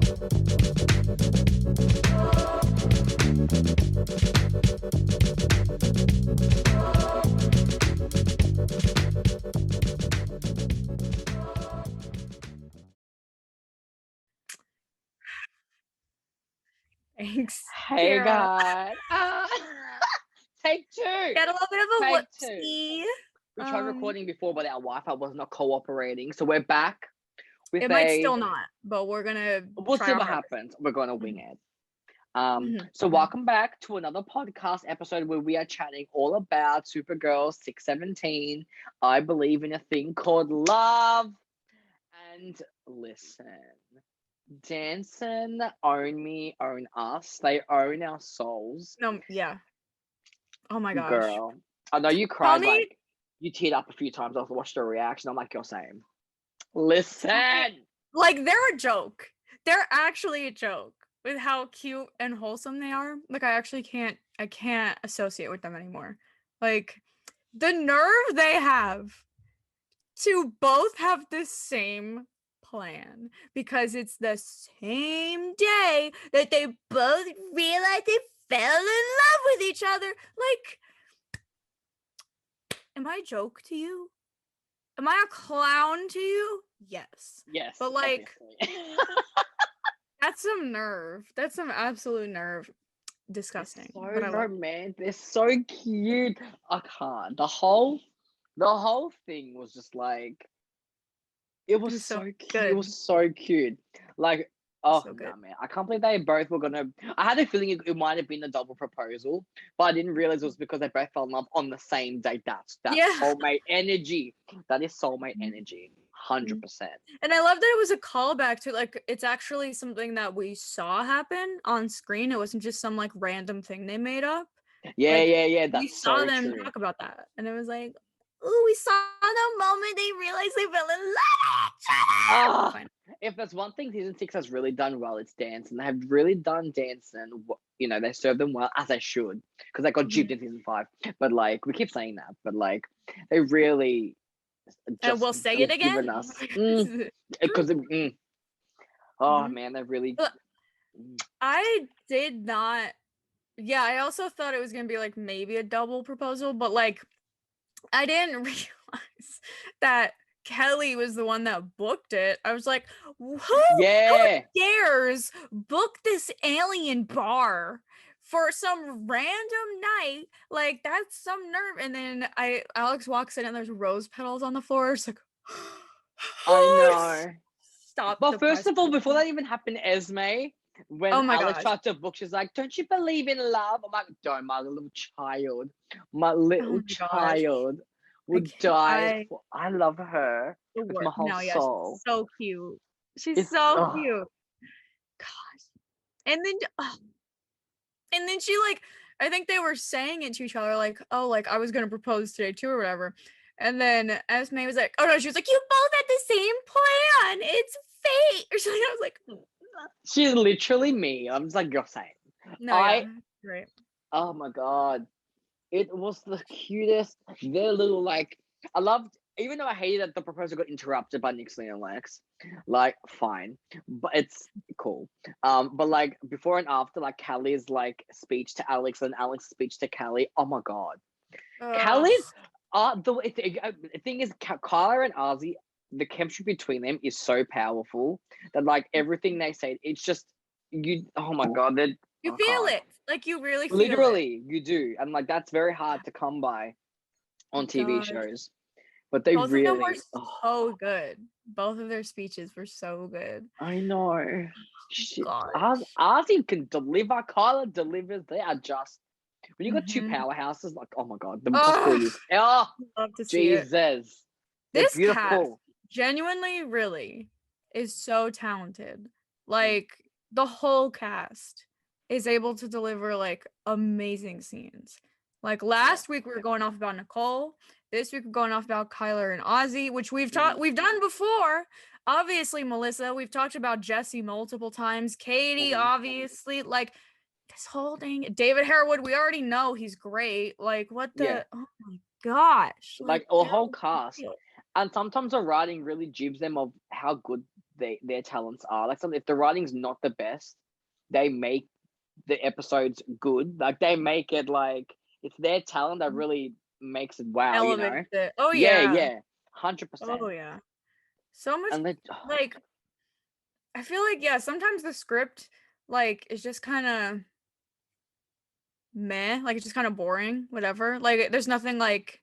Thanks. Hey Kara. God. Take two. Get a little bit of a Take whoopsie. We tried recording before, but our Wi-Fi was not cooperating. So we're back with It might still not, but we're gonna. We'll try see our what hardest. happens. We're gonna wing it. Mhm. So welcome back to another podcast episode where we are chatting all about Supergirl 617. I believe in a thing called love. And listen, DANSEN own me, own us. They own our souls. No, yeah. Oh my gosh. Girl, I know you cried, like you teared up a few times after watched the reaction. I'm like, you're same. Listen, like they're a joke. They're actually a joke with how cute and wholesome they are. Like I can't associate with them anymore. Like the nerve they have to both have the same plan because it's the same day that they both realized they fell in love with each other. Like, am I a joke to you? Am I a clown to you? Yes. Yes. But like, that's some nerve. That's some absolute nerve. Disgusting. So romantic. They're so cute. I can't. The whole thing was just like, it was so cute. Good. It was so cute. Like, oh so no, man, I can't believe they both were gonna. I had a feeling it might have been a double proposal, but I didn't realize it was because they both fell in love on the same day. That's soulmate energy. That is soulmate energy. 100%. And I love that it was a callback to, like, it's actually something that we saw happen on screen. It wasn't just some like random thing they made up. Yeah, like, yeah. That's we saw so them true. talk about that, and it was like, ooh, we saw the moment they realized they fell in love with each other. If there's one thing season 6 has really done well, it's dance, and they have really done dance, and you know, they serve them well, as they should, because they got duped in season 5. But like, we keep saying that, but like, they really just and we'll say it again because oh man, they really. I did not. Yeah, I also thought it was gonna be like maybe a double proposal, but like, I didn't realize that Kelly was the one that booked it. I was like, who dares book this alien bar for some random night? Like, that's some nerve. And then Alex walks in and there's rose petals on the floor. It's like, I know. Stop. But first of all, before that even happened, Esme, when Alex tried to book, she's like, don't you believe in love? I'm like, don't, my little child. My little child would die. I love her with my whole soul. She's so cute. She's so cute. Gosh. And then she, like, I think they were saying it to each other, like, oh, like, I was gonna propose today too or whatever. And then Esme was like, oh no, she was like, you both had the same plan. It's fate. Or something. I was like, she's literally me. I'm just like, you're saying. No, right. Oh my god. It was the cutest. Their little, like, I loved, even though I hated that the proposal got interrupted by Nixley and Lex, like, fine, but it's cool. But like before and after, like Callie's like speech to Alex and Alex's speech to Callie. Oh my god, Callie's the thing is, Kyla and Ozzy, the chemistry between them is so powerful that like everything they say, it's just oh my god, you feel it. Like, you really feel literally, you do. And like, that's very hard to come by on TV shows. But they both really of them were so good. Both of their speeches were so good. I know. Ozzy can deliver. Kyla delivers. They are just, when you got two powerhouses, like, oh my god, the possibilities. Oh, love to see Jesus. It. This beautiful. Cast genuinely really is so talented. Like, the whole cast is able to deliver like amazing scenes. Like last week we were going off about Nicole. This week we're going off about Kyler and Ozzy, which we've done before. Obviously, Melissa, we've talked about Jesse multiple times. Katie, obviously, like this whole thing. David Harewood, we already know he's great. Like, what the oh my gosh. Like a whole cast. And sometimes the writing really jibs them of how good their talents are. Like, if the writing's not the best, they make the episodes good. Like, they make it like it's their talent that really makes it wow. Elevates it. Oh Yeah, yeah. yeah, 100%. Oh yeah. So much And they, like I feel like sometimes the script like is just kind of meh, like it's just kind of boring, whatever. Like there's nothing like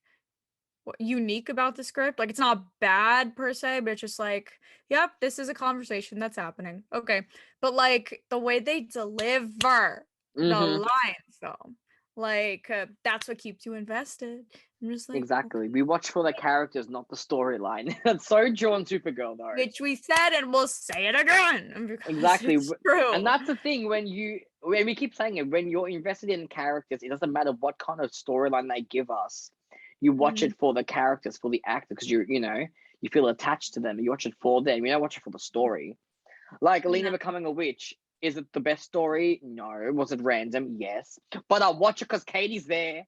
unique about the script. Like it's not bad per se, but it's just like, yep, this is a conversation that's happening. Okay. But like the way they deliver the lines though, like that's what keeps you invested. I'm just like, exactly. We watch for the characters, not the storyline. That's so Joe and Supergirl though. which we said and we'll say it again because Exactly. it's true. And that's the thing when we keep saying it, when you're invested in characters, it doesn't matter what kind of storyline they give us. You watch it for the characters, for the actor, because you feel attached to them. You watch it for them. You don't watch it for the story. Like Lena becoming a witch. Is it the best story? No. Was it random? Yes. But I watch it because Katie's there.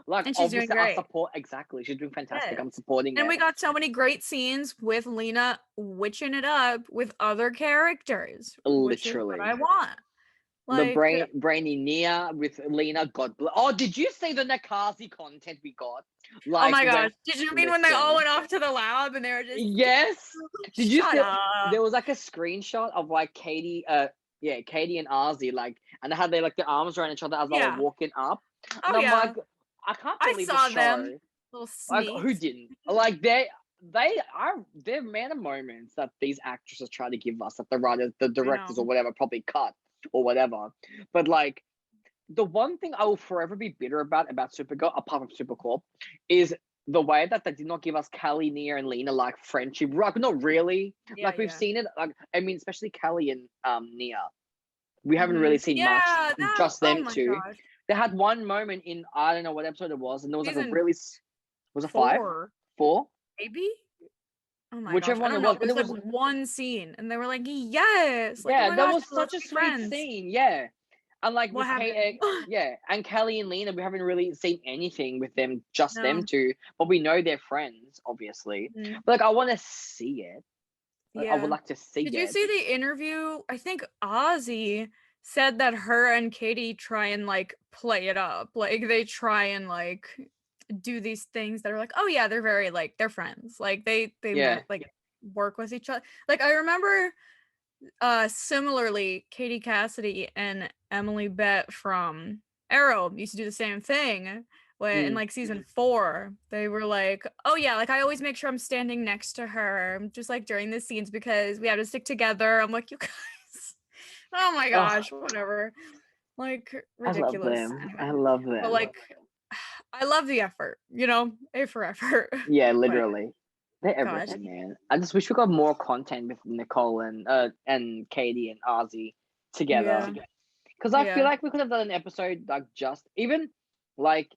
Like, and she's doing great. I support exactly. She's doing fantastic. Yes. I'm supporting it. And we got so many great scenes with Lena witching it up with other characters. Literally. Which is what I want. Like, the Brainia with Lena. God bless. Oh, did you see the Nakazi content we got? Like, oh my gosh! Did you mean when they all went off to the lab and they were just? Yes. Did you see? Up. There was like a screenshot of like Katie and Ozzy, like, and how they like their arms around each other as they were walking up. And I'm like, I can't believe I saw the show. them. Little like, who didn't? Like, they're man of moments that these actresses try to give us, that the writers, the directors, or whatever probably cut or whatever. But like, the one thing I will forever be bitter about Supergirl, apart from Supercorp, is the way that they did not give us Callie, Nia, and Lena like friendship. Like, not really. Like, we've seen it. Like, I mean, especially Callie and Nia. We haven't really seen much. Just them two. Gosh. They had one moment in, I don't know what episode it was, and there was like a really, was it 4? Maybe. Oh my Whichever gosh, one it was, but it was like one scene, and they were like, yes, like, yeah, that was such a sweet scene, yeah. And like what happened? And Kelly and Lena, we haven't really seen anything with them, just them two, but we know they're friends, obviously. But like, I want to see it. Like, I would like to see it. Did you see the interview? I think Ozzy said that her and Katie try and like play it up, like they try and like do these things that are like, oh yeah, they're very like, they're friends, like they like work with each other. Like I remember similarly, Katie Cassidy and Emily Bett from Arrow used to do the same thing when in like season 4 they were like, oh yeah, like I always make sure I'm standing next to her just like during the scenes because we have to stick together. I'm like, you guys, oh my gosh, whatever, like ridiculous. I love them. But like, I love the effort, A for effort. Yeah, literally. They're everything, man. I just wish we got more content with Nicole and Katie and Ozzy together. Because I feel like we could have done an episode like just even like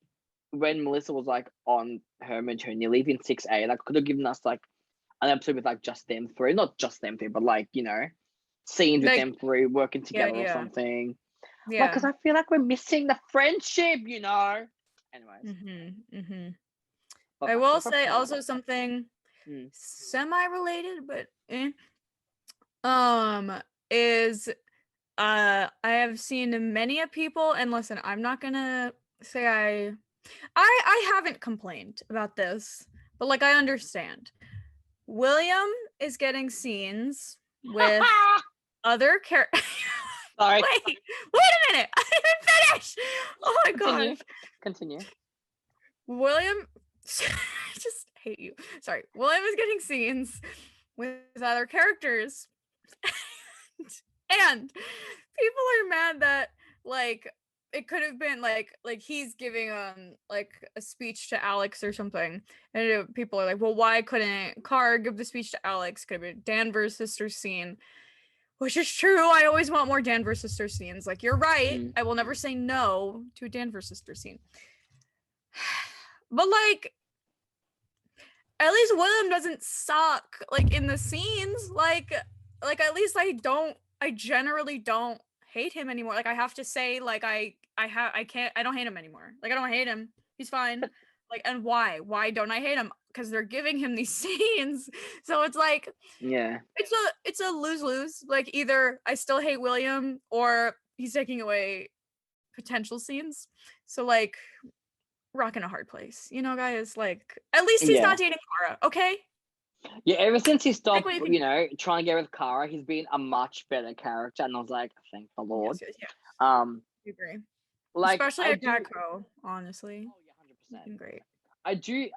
when Melissa was like on her maternity leave in 6A, like could have given us like an episode with like just them three, not just them three, but like scenes with them three working together or something. Yeah, because I feel like we're missing the friendship, Anyways. I will say also something semi-related, but is I have seen many people, and listen, I'm not gonna say I haven't complained about this, but like I understand. William is getting scenes with other characters. Sorry. Wait a minute. I didn't finish. Oh my god. Continue. William, I just hate you. Sorry. William is getting scenes with other characters. And people are mad that like it could have been like he's giving like a speech to Alex or something, and people are like, well, why couldn't Carr give the speech to Alex? Could have been Danvers sister scene, which is true. I always want more Danvers sister scenes. Like, you're right. I will never say no to a Danvers sister scene. But like, at least William doesn't suck like in the scenes. Like at least I generally don't hate him anymore. Like I have to say, like I don't hate him anymore. Like I don't hate him. He's fine. Like, and why? Why don't I hate him? Because they're giving him these scenes. So it's like, Yeah. it's a lose-lose. Like, either I still hate William or he's taking away potential scenes. So like, rock in a hard place, you know, guys. Like, at least he's Yeah. not dating Kara, okay? Yeah, ever since he stopped, what you can you know, trying to get with Kara, he's been a much better character, and I was like, thank the Lord. Yes. Um, I agree. like Especially I at do. Catco, honestly. Oh yeah, 100%. He's been great. I do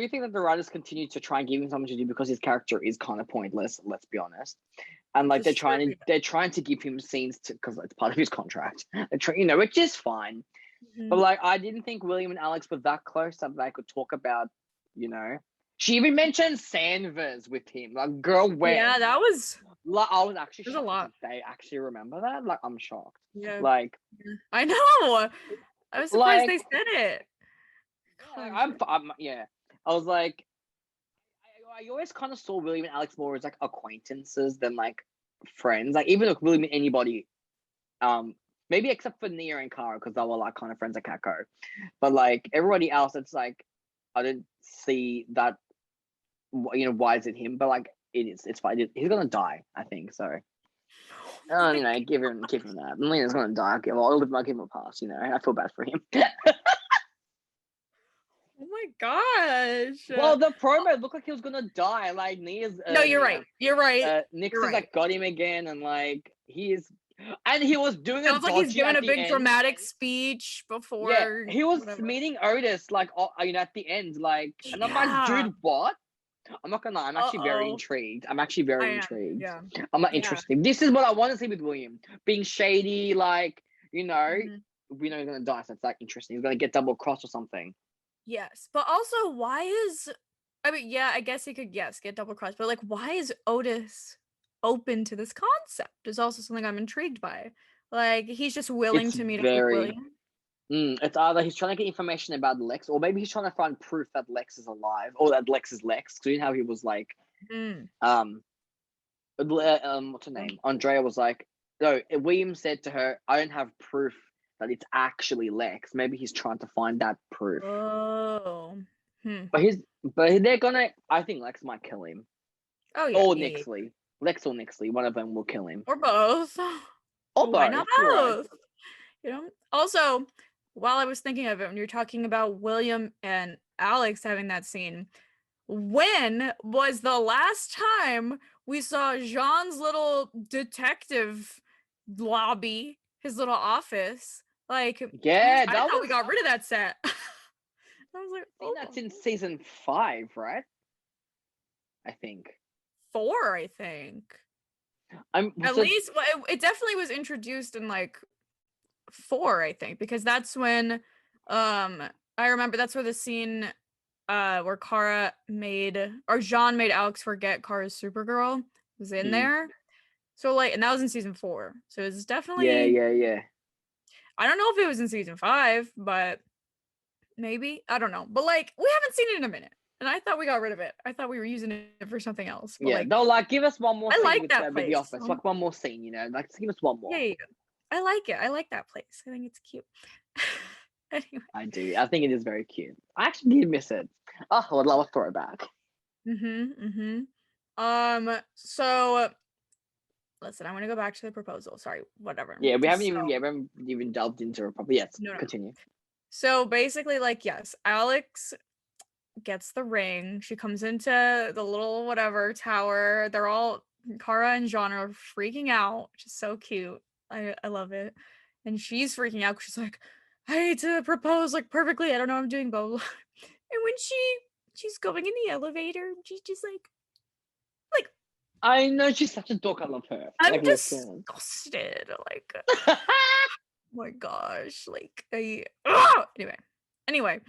think that the writers continue to try and give him something to do because his character is kind of pointless. Let's be honest. And like This is true, they're trying to give him scenes to because it's part of his contract. You know, which is fine. But like, I didn't think William and Alex were that close that they could talk about. You know, she even mentioned Sanvers with him. Like, girl, where? Yeah, that was. Like, I was actually There's a shocked lot. that they actually remember that. Like, I'm shocked. Yeah. Like, I know. I was surprised like, they said it. yeah. I was like, I always kind of saw William and Alex more as like acquaintances than like friends. Like, even if William and anybody, maybe except for Nia and Kara because they were like kind of friends at Catco, but like everybody else, it's like I didn't see that. You know, why is it him? But like it is. It's fine. He's gonna die, I think. So, you know, give him that. Lena's gonna die. I'll give him a pass. You know, I feel bad for him. Oh my gosh. Well, the promo looked like he was gonna die. Like Nia's. No, you're right. You're right. Nix You're has right. like got him again, and like he is, and he was doing Sounds a like he's dodgy giving at a the big end. dramatic speech before. Yeah, he was whatever. meeting Otis like you know at the end, like, and I'm like, dude, what? I'm not gonna lie, I'm actually very intrigued. I'm actually very intrigued. Yeah. I'm not interested. This is what I want to see with William. Being shady, like, you know, we know he's gonna die, so it's like interesting. He's gonna get double crossed or something. Yes. But also, why is yeah, I guess he could get double crossed, but like, why is Otis open to this concept is also something I'm intrigued by. Like, he's just willing It's to meet up with very William. it's either he's trying to get information about Lex, or maybe he's trying to find proof that Lex is alive, or that Lex is Lex. So you know how he was like, what's her name? Andrea was like, no. William said to her, "I don't have proof that it's actually Lex." Maybe he's trying to find that proof. Oh. But they're gonna. I think Lex might kill him. Oh yeah. Or Nixley. Lex or Nixley. One of them will kill him. Or both. Or why not both? both? You know. Also, while I was thinking of it, when you're talking about William and Alex having that scene, when was the last time we saw Jean's little detective lobby, his little office? Like, yeah, I thought we got rid of that set. I was like, I think that's in season 5, right? I think 4. I think. At least it definitely was introduced in like 4, I think, because that's when I remember that's where the scene where Kara Jean made Alex forget Kara's Supergirl was in there. So like, and that was in season 4. So it's definitely yeah. I don't know if it was in season 5, but maybe. I don't know. But like, we haven't seen it in a minute. And I thought we got rid of it. I thought we were using it for something else. But yeah, they'll like give us one more scene like with that the office. Like one more scene, you know. Like give us one more. Yeah. I like it. I like that place. I think it's cute. Anyway. I do. I think it is very cute. I actually did miss it. Oh, I would love a throwback. So listen, I want to go back to the proposal. Sorry, whatever. Yeah, we haven't even delved into it properly. Yes, continue. So basically, like, yes, Alex gets the ring. She comes into the little whatever tower. They're all Kara and Jean are freaking out, which is so cute. I love it. And she's freaking out because she's like, I need to propose like perfectly. I don't know what I'm doing, blah, blah, blah. And when she's going in the elevator, she's just like I know, she's such a dork. I love her. I'm like, disgusted. Like, oh my gosh. Like, anyway.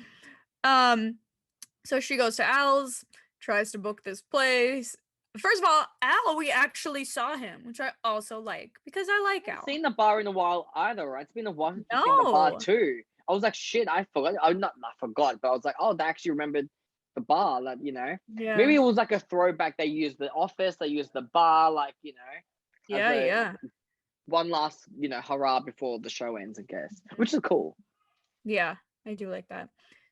So she goes to Al's, tries to book this place. First of all, Al, we actually saw him, which I also like because I like Al. I haven't seen the bar in a while either, right? It's been a while since I've seen the bar too. I was like, shit, I forgot. I forgot, but I was like, oh, they actually remembered the bar, like, you know. Yeah. Maybe it was like a throwback. They used the office, they used the bar, like, you know. Yeah. One last, you know, hurrah before the show ends, I guess, which is cool. Yeah, I do like that.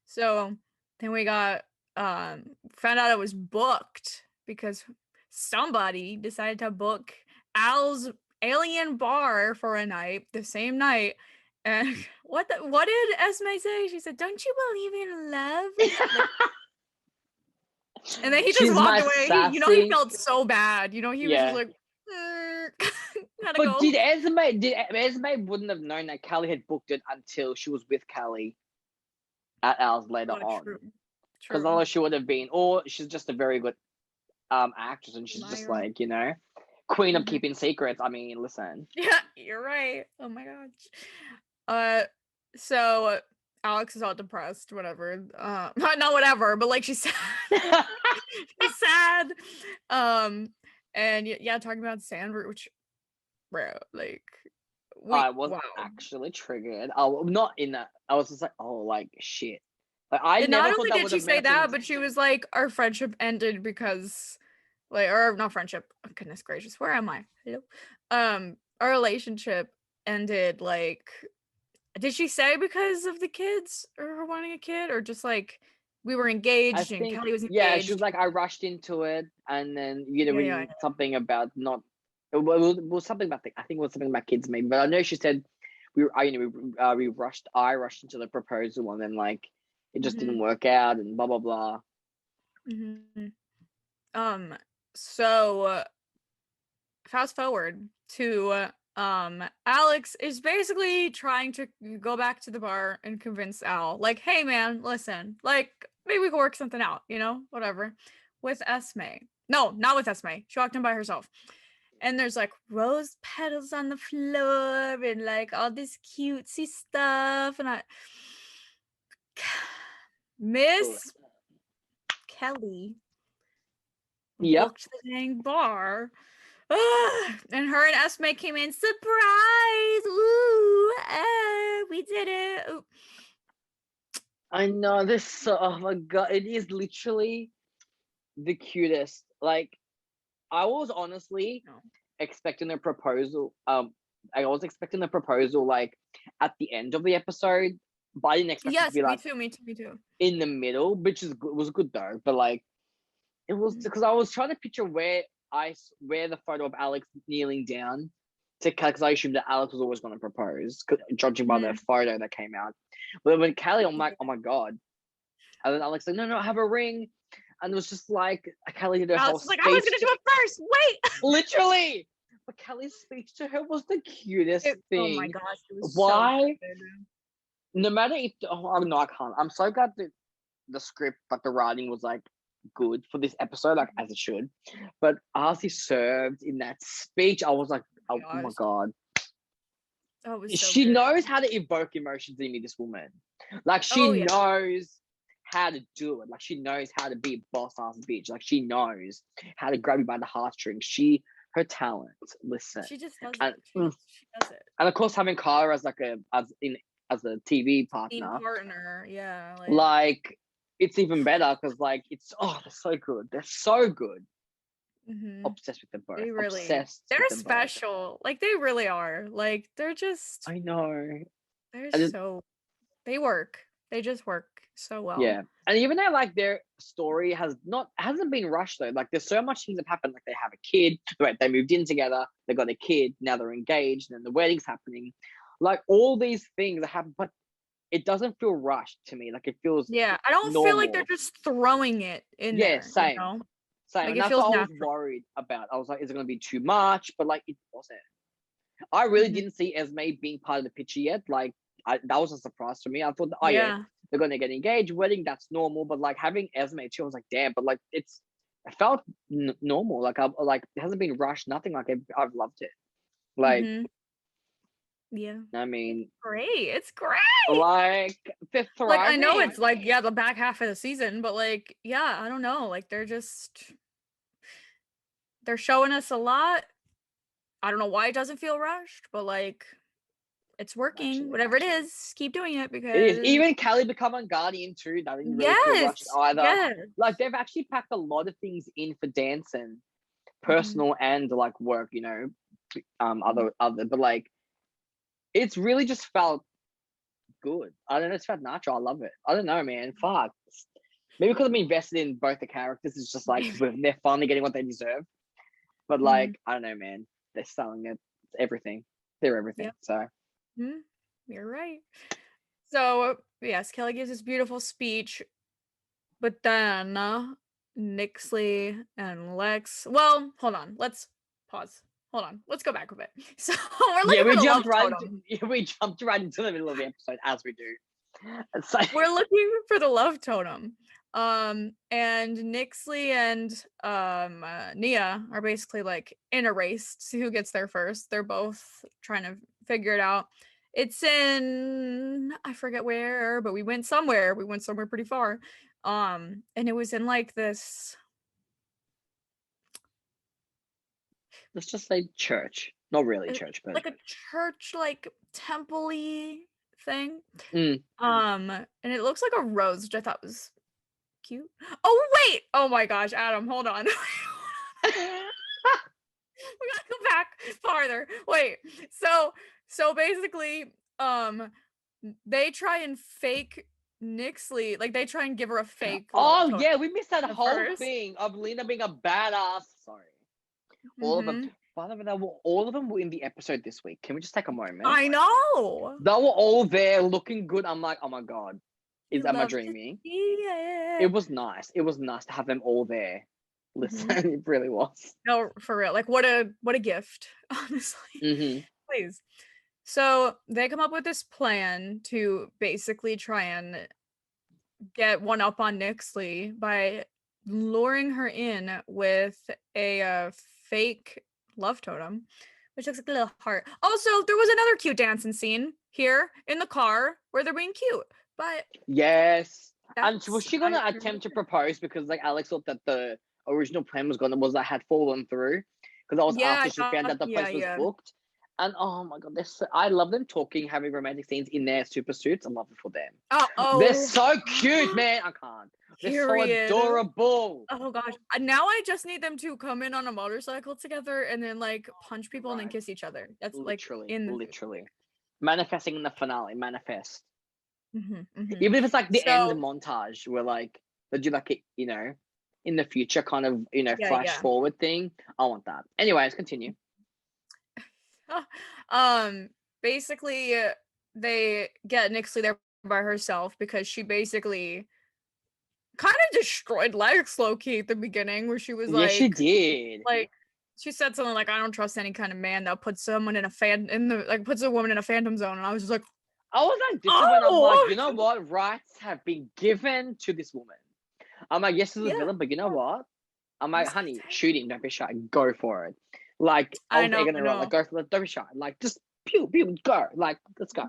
So Then we got found out it was booked because somebody decided to book Al's alien bar for a night, the same night. And what did Esme say? She said, "Don't you believe in love?" Like, and then he just She's my walked away. He sassy. felt so bad. He was Yeah. just like, gotta But go. did Esme wouldn't have known that Callie had booked it until she was with Callie at Al's later on. True. Because otherwise she would have been, or she's just a very good actress, and she's just Liar. like, you know, queen of Mhm. keeping secrets. I mean, listen. Yeah, you're right. Oh my gosh. So Alex is all depressed, whatever. Not whatever, but like she's sad. She's sad. And yeah, talking about Sandra, which, bro, like I was wow. actually triggered. Oh, not in that. I was just like, oh, like shit. Like I And never not thought only that did would she have say meant that, but she was like, our friendship ended because, like, or not friendship. Oh, goodness gracious, where am I? Hello. Our relationship ended like. Did she say because of the kids or her wanting a kid, or just like we were I engaged and think, Kelly was yeah, she engaged? was like, I rushed into it, and then you know, Yeah. something about not. It was something about I think it was something about kids maybe, but I know she said we rushed. I rushed into the proposal, and then like it just didn't work out, and blah blah blah. So fast forward to Alex is basically trying to go back to the bar and convince Al, like, hey man, listen, like maybe we can work something out, whatever. With Esme. No, not with Esme. She walked in by herself. And there's like rose petals on the floor and like all this cutesy stuff. And Miss Kelly Yep. booked the dang bar. And her and Esme came in, surprise! Ooh, we did it. Ooh. I know this. Oh my god, it is literally the cutest. Like, I was honestly expecting the proposal. I was expecting the proposal like at the end of the episode, but I didn't expect it to be like me too. in the middle, which is good. Was good though. But like, it was because I was trying to picture where the photo of Alex kneeling down to, because I assumed that Alex was always going to propose, judging by the photo that came out. But when Callie, I'm like, oh my god. And then Alex like, no, I have a ring. And it was just like, Kelly did her whole speech. Like, I was going to do it first. Wait. Literally. But Kelly's speech to her was the cutest thing. Oh my gosh. It was why? So no matter if, no, I can't. I'm so glad that the script, but the writing was like good for this episode, like as it should. But as he served in that speech, I was like, oh my god. Oh, it was so she good. knows how to evoke emotions in me, this woman. Like, she knows how to do it. Like, she knows how to be a boss ass bitch. Like, she knows how to grab you by the heartstrings. Her talent. Listen, she just does and, it. She does it. And of course, having Kara as like as a TV partner. Yeah. Like it's even better because like they're so good. They're so good. Obsessed with them both. They really, obsessed. They're with them special. Both. Like, they really are. Like, they're just. I know. They work. They just work so well. Yeah, and even though like their story hasn't been rushed though. Like, there's so much things that happen. Like, they have a kid. Right, they moved in together. They got a kid. Now they're engaged. And then the wedding's happening. Like, all these things that happen, but it doesn't feel rushed to me. Like, it feels I don't feel like they're just throwing it in there. Yeah, same. Same. Like, and that's what I was worried about. I was like, is it going to be too much? But like, it wasn't. I really didn't see Esme being part of the picture yet. Like, that was a surprise for me. I thought, they're going to get engaged, wedding, that's normal. But like, having Esme too, I was like, damn. But like, it felt normal. Like, it hasn't been rushed. Nothing. Like, I've loved it. Like, yeah. I mean, it's great. Like, they're thriving. Like, I know it's like, the back half of the season, but like, I don't know. Like, they're showing us a lot. I don't know why it doesn't feel rushed, but like, it's working. Actually, whatever it is, keep doing it, because it is. Even Callie becoming Guardian too. That didn't really feel rushed either. Yes. Like, they've actually packed a lot of things in for DANSEN, personal and like work. Other, but like, it's really just felt good. I don't know. It's felt natural. I love it. I don't know, man. Fuck. Maybe because I'm invested in both the characters, it's just like they're finally getting what they deserve. But like, I don't know, man. They're selling it. It's everything. They're everything. Yep. So You're right. So yes, Kelly gives this beautiful speech, but then Nixley and Lex. Well, hold on. Let's pause. Hold on. Let's go back a bit. So we're looking for the love totem. We jumped right into the middle of the episode, as we do. It's like, We're looking for the love totem. And Nixley and Nia are basically like in a race to see who gets there first. They're both trying to figure it out. It's in, I forget where, but we went somewhere. We went somewhere pretty far. And it was in like this, let's just say church. Not really church, but like a church, like temple-y thing. Mm. And it looks like a rose, which I thought was cute. Oh wait! Oh my gosh, Adam, hold on. We gotta go back farther. Wait. So basically, they try and fake Nixley, like they try and give her a fake. Oh yeah, we missed that whole first. thing of Lena being a badass. Sorry. All of them. By the way, all of them were in the episode this week. Can we just take a moment? I know. They were all there looking good. I'm like, oh my god. Am I dreaming? Yeah. It was nice. It was nice to have them all there. Listen, it really was. No, for real. Like what a gift, honestly. Please. So they come up with this plan to basically try and get one up on Nixley by luring her in with a fake love totem, which looks like a little heart. Also, there was another cute dancing scene here in the car where they're being cute. But yes, and was she gonna attempt to propose because like Alex thought that the original plan was that had fallen through because that was after she found out the place was booked. And oh my god, I love them talking, having romantic scenes in their super suits. I love it for them. They're so cute, man. I can't. They're so adorable. Oh gosh. Now I just need them to come in on a motorcycle together and then like punch people and then kiss each other. That's literally, like literally manifesting in the finale. Manifest. Even if it's like the end montage where like they do like a, in the future kind of flash forward thing. I want that. Anyways, continue. Basically they get Nixley there by herself because she basically kind of destroyed Lex low-key at the beginning where she was like, she did. Like she said something like, I don't trust any kind of man that puts someone in puts a woman in a phantom zone, and I was just like, I was like, this is when I'm like, you know what? Rights have been given to this woman. I'm like, yes, it's a villain, but you know what? I'm like, honey, shoot him, don't be shy, go for it. Like, I know, like, go for it, don't be shy. Like, just pew, pew, go. Like, let's go.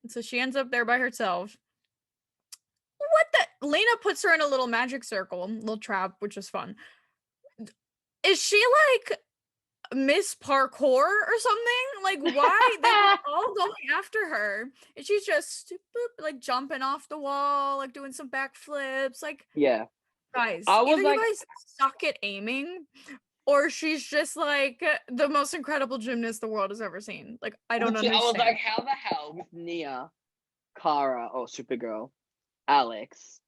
So she ends up there by herself. What the? Lena puts her in a little magic circle, little trap, which is fun. Is she like Miss Parkour or something? Like, why? They were all going after her, and she's just like jumping off the wall, like doing some backflips. Like, yeah, guys, either you guys suck at aiming, or she's just like the most incredible gymnast the world has ever seen. Like, I don't understand. I was like, how the hell with Nia, Kara, or Supergirl, Alex,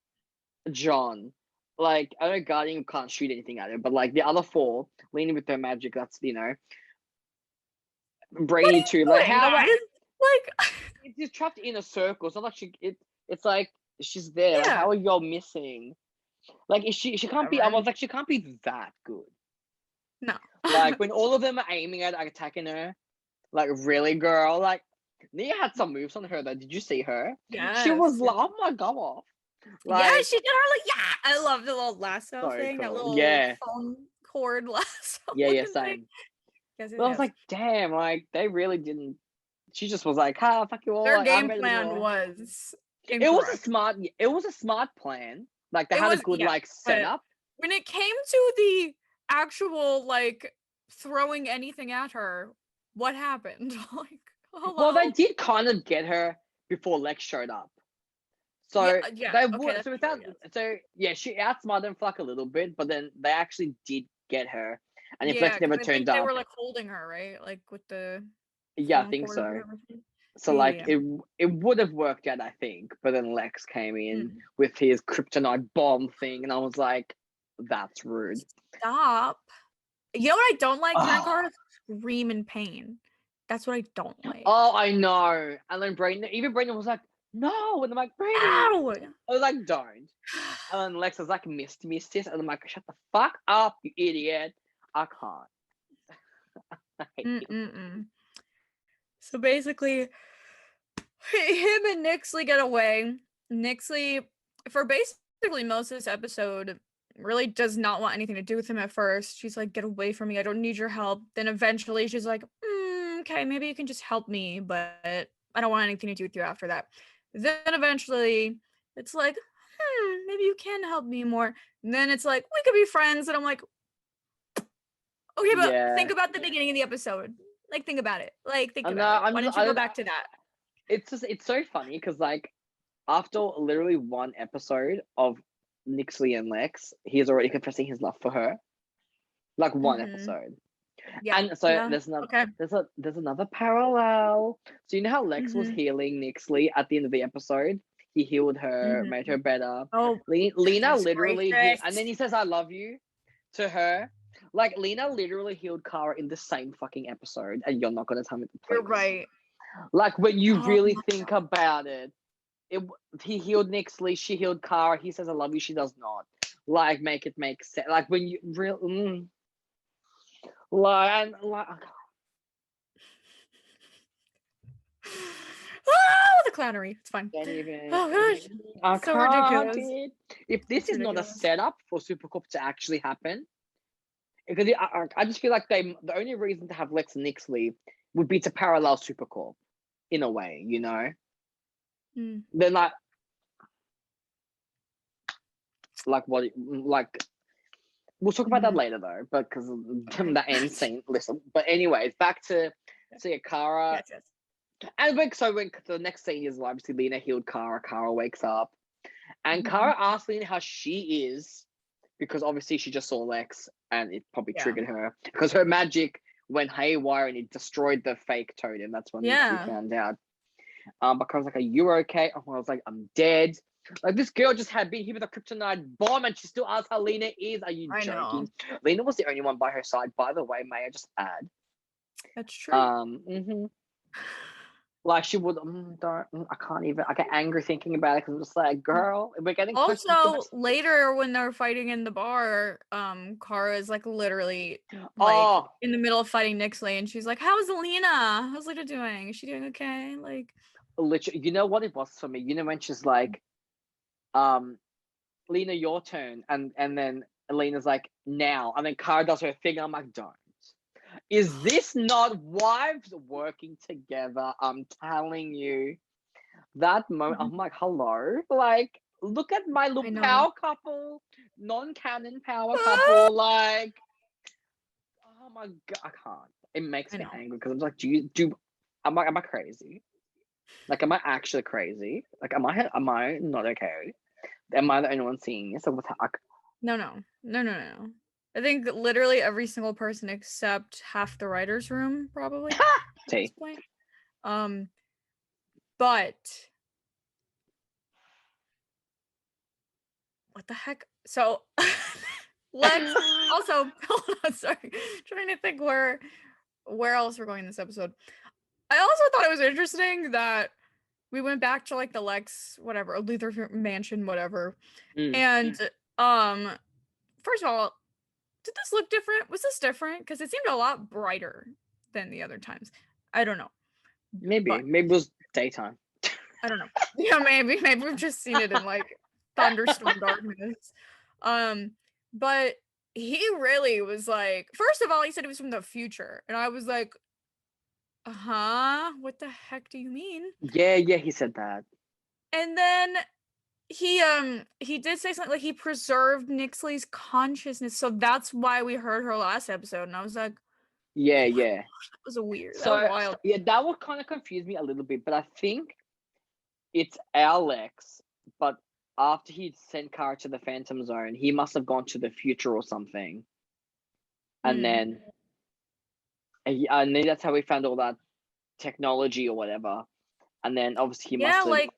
John. Like, I know Guardian can't shoot anything at it, but like the other four, leaning with their magic, that's Brainia too. Like, how like she's trapped in a circle. It's not like it's like she's there. Like, how are y'all missing? Like, she can't be. I was like, she can't be that good. No. Like when all of them are aiming at attacking her, like, really, girl. Like, Nia had some moves on her though. Did you see her? Yeah. She was like, oh my god. Like, yeah, she did her like, I love the little lasso thing, cool. that little phone cord lasso. Yeah, same. Yes, but I was like, damn, like they really didn't. She just was like, fuck you all. Their like, game plan was incorrect. It was a smart plan. Like they had a good like setup. When it came to the actual like throwing anything at her, what happened? Like, hello? Well, they did kind of get her before Lex showed up. So they would. So she outsmarted them for like a little bit, but then they actually did get her. And if Lex never turned up, they were like holding her, right? Like with the I think so. So like Yeah. it would have worked out, I think, but then Lex came in Mm. with his kryptonite bomb thing, and I was like, that's rude. Stop. You know what I don't like? Hearing Oh. Kara scream in pain. That's what I don't like. Oh, I know. And then Brainia was like, no, and I'm like, Brainia. Ow! I was like, don't. And then Lex was like, missed, and I'm like, shut the fuck up, you idiot. I can't. I hate you. So basically, him and Nixley get away. Nixley, for basically most of this episode, really does not want anything to do with him at first. She's like, get away from me. I don't need your help. Then eventually she's like, okay, maybe you can just help me, but I don't want anything to do with you after that. Then eventually it's like, maybe you can help me more. And then it's like, we could be friends. And I'm like, okay, but think about the beginning of the episode. Like, think about it. Like, think about it. Why don't you go back to that? It's so funny because like after literally one episode of Nixley and Lex, he is already confessing his love for her. Like one episode. Yeah. And so there's another parallel. So you know how Lex was healing Nixley at the end of the episode? He healed her, made her better. Oh, Lena literally healed, and then he says I love you to her. Like Lena literally healed Kara in the same fucking episode, and you're not gonna tell me the place. You're right. Like when you really think about it, he healed Nixley, she healed Kara. He says I love you, she does not. Like make it make sense. Like when you real like oh, the clownery. It's fine. Oh gosh, so ridiculous. If this is not a setup for Supercorp to actually happen, because I just feel like the only reason to have Lex and Nixley would be to parallel Supercorp, in a way, you know. They're like what? Like we'll talk about that later though, because the end scene. Listen, but anyways, back to Kara. Yes. And when the next scene is obviously Lena healed Kara. Kara wakes up, and Kara asks Lena how she is, because obviously she just saw Lex, and it probably triggered her because her magic went haywire and it destroyed the fake totem. That's when we found out. But Kara's like, "Are you okay?" And I was like, "I'm dead." Like this girl just had been hit with a kryptonite bomb, and she still asks how Lena is. Are you joking? Know. Lena was the only one by her side, by the way. May I just add? That's true. Like she would, I can't even. I get angry thinking about it because I'm just like, girl, we're getting also later when they're fighting in the bar. Kara is like literally like in the middle of fighting Nixley, and she's like, "How's Lena? How's Lena doing? Is she doing okay?" Like, literally, you know what it was for me. You know when she's like, Lena, your turn, and then Lena's like, now, and then Kara does her thing. I'm like, don't. Is this not wives working together? I'm telling you. That moment, I'm like, hello? Like, look at my little power couple, non-canon power couple. Like, oh my God, I can't. It makes me angry because I'm like, am I crazy? Like, am I actually crazy? Like, am I not okay? Am I the only one seeing this? No. I think literally every single person except half the writers' room probably at this point. But what the heck? So let's also hold on. Sorry, trying to think where else we're going in this episode. I also thought it was interesting that we went back to like the Lex whatever, Luther Mansion whatever, and first of all, did this look different? Was this different? Because it seemed a lot brighter than the other times. I don't know. Maybe it was daytime. I don't know. Yeah, maybe we've just seen it in like thunderstorm darkness. But he really was like, first of all, he said he was from the future, and I was like, what the heck do you mean? Yeah, he said that. And then he did say something like he preserved Nixley's consciousness, so that's why we heard her last episode, and I was like, yeah, that was a weird. So that was wild. Yeah, that would kind of confuse me a little bit, but I think it's Alex. But after he sent Kara to the Phantom Zone, he must have gone to the future or something, and then that's how we found all that technology or whatever. And then obviously he Yeah, must have. like